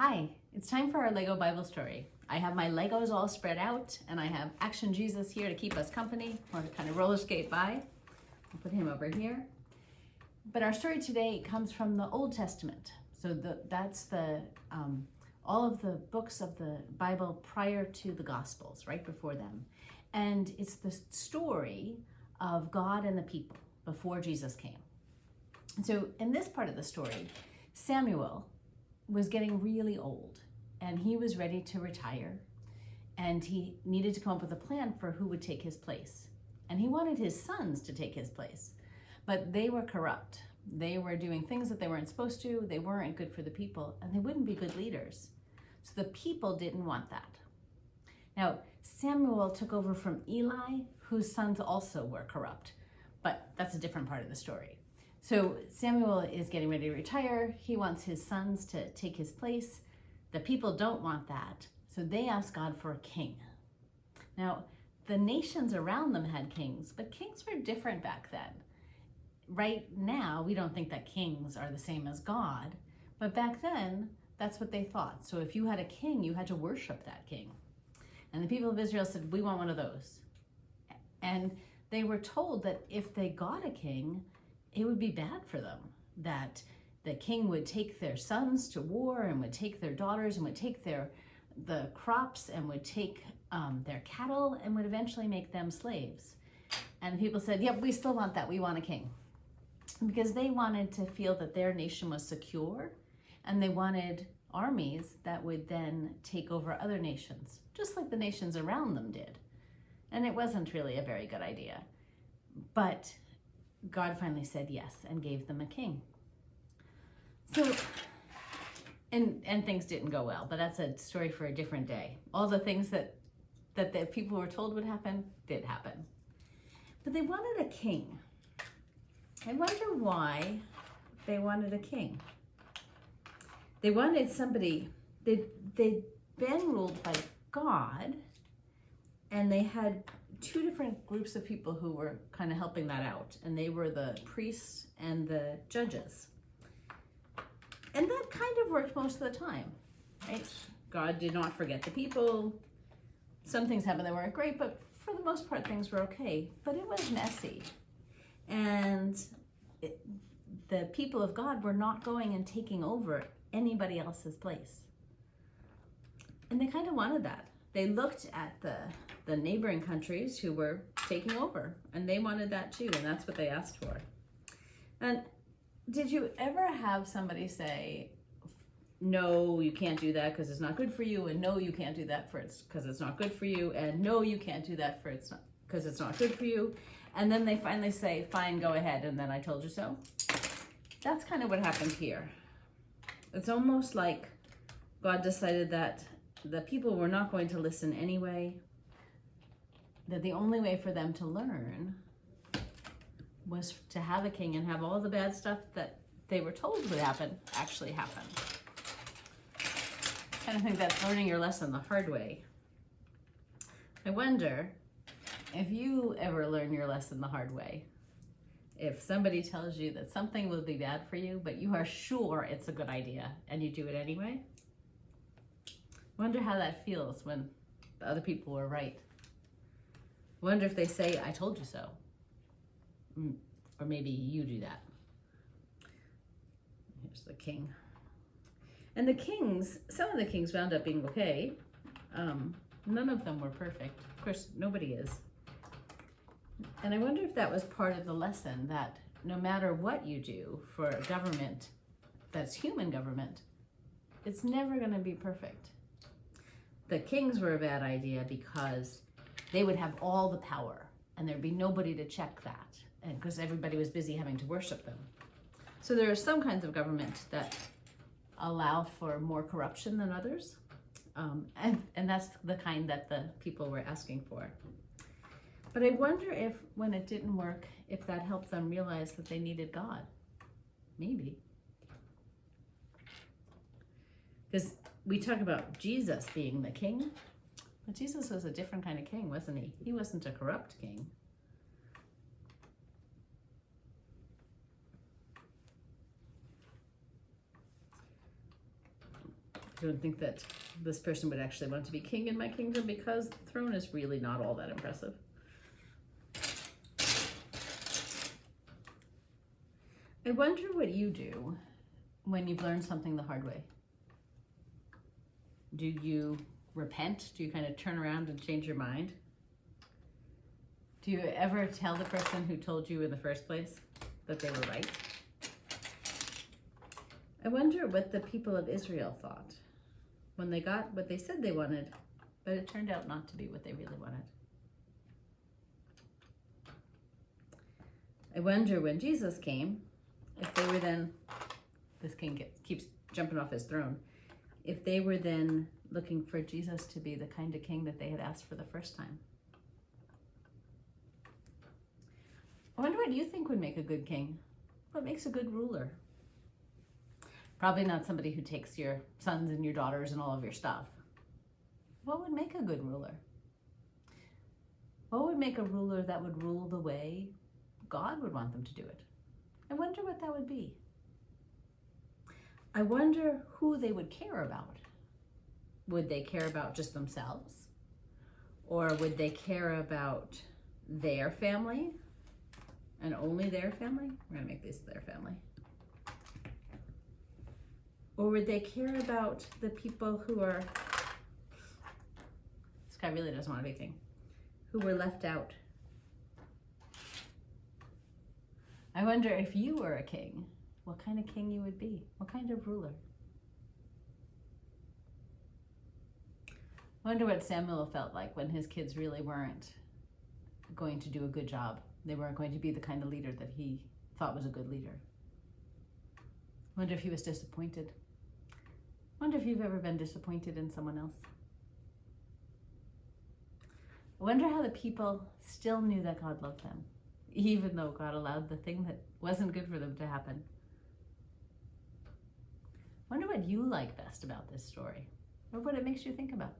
Hi, it's time for our Lego Bible story. I have my Legos all spread out and I have Action Jesus here to keep us company or to kind of roller skate by. I'll put him over here. But our story today comes from the Old Testament. So that's all of the books of the Bible prior to the Gospels, right before them. And it's the story of God and the people before Jesus came. And so in this part of the story, Samuel was getting really old and he was ready to retire, and he needed to come up with a plan for who would take his place. And he wanted his sons to take his place, but they were corrupt. They were doing things that they weren't supposed to. They weren't good for the people, and they wouldn't be good leaders. So the people didn't want that. Now, Samuel took over from Eli, whose sons also were corrupt, but that's a different part of the story. So Samuel is getting ready to retire. He wants his sons to take his place. The people don't want that, so they ask God for a king. Now, the nations around them had kings, but kings were different back then. Right now, we don't think that kings are the same as God, but back then, that's what they thought. So if you had a king, you had to worship that king. And the people of Israel said, we want one of those. And they were told that if they got a king, it would be bad for them, that the king would take their sons to war and would take their daughters and would take the crops and would take their cattle and would eventually make them slaves. And the people said, yep, we still want that. We want a king. Because they wanted to feel that their nation was secure, and they wanted armies that would then take over other nations, just like the nations around them did. And it wasn't really a very good idea. But God finally said yes and gave them a king. So, and things didn't go well, but that's a story for a different day. All the things that the people were told would happen, did happen. But they wanted a king. I wonder why they wanted a king. They wanted somebody, they'd been ruled by God, and they had two different groups of people who were kind of helping that out, and they were the priests and the judges. And that kind of worked most of the time, right? God did not forget the people. Some things happened that weren't great, but for the most part, things were okay. But it was messy. And the people of God were not going and taking over anybody else's place. And they kind of wanted that. They looked at the neighboring countries who were taking over, and they wanted that too, and that's what they asked for. And did you ever have somebody say, no, you can't do that because it's not good for you, and no, you can't do that because it's not good for you, and no, you can't do that because it's not good for you, and then they finally say, fine, go ahead, and then I told you so? That's kind of what happened here. It's almost like God decided that the people were not going to listen anyway, that the only way for them to learn was to have a king and have all the bad stuff that they were told would happen actually happen. I kind of think that's learning your lesson the hard way. I wonder if you ever learn your lesson the hard way. If somebody tells you that something will be bad for you, but you are sure it's a good idea and you do it anyway. Wonder how that feels when the other people were right. Wonder if they say, I told you so. Or maybe you do that. Here's the king. And the kings, some of the kings wound up being okay. None of them were perfect. Of course, nobody is. And I wonder if that was part of the lesson, that no matter what you do for a government that's human government, it's never going to be perfect. The kings were a bad idea because they would have all the power and there'd be nobody to check that, and because everybody was busy having to worship them. So there are some kinds of government that allow for more corruption than others, and that's the kind that the people were asking for. But I wonder if, when it didn't work, if that helped them realize that they needed God. Maybe. Because we talk about Jesus being the king, but Jesus was a different kind of king, wasn't he? He wasn't a corrupt king. don't think that this person would actually want to be king in my kingdom because the throne is really not all that impressive. I wonder what you do when you've learned something the hard way. Do you repent? Do you kind of turn around and change your mind? Do you ever tell the person who told you in the first place that they were right? I wonder what the people of Israel thought when they got what they said they wanted, but it turned out not to be what they really wanted. I wonder when Jesus came, if they were then, this king keeps jumping off his throne, if they were then looking for Jesus to be the kind of king that they had asked for the first time. I wonder what you think would make a good king. What makes a good ruler? Probably not somebody who takes your sons and your daughters and all of your stuff. What would make a good ruler? What would make a ruler that would rule the way God would want them to do it? I wonder what that would be. I wonder who they would care about. Would they care about just themselves? Or would they care about their family and only their family? We're gonna make this their family. Or would they care about the people who are, this guy really doesn't want to be king, who were left out? I wonder if you were a king, what kind of king you would be, what kind of ruler. I wonder what Samuel felt like when his kids really weren't going to do a good job. They weren't going to be the kind of leader that he thought was a good leader. I wonder if he was disappointed. I wonder if you've ever been disappointed in someone else. I wonder how the people still knew that God loved them, even though God allowed the thing that wasn't good for them to happen. I wonder what you like best about this story, or what it makes you think about.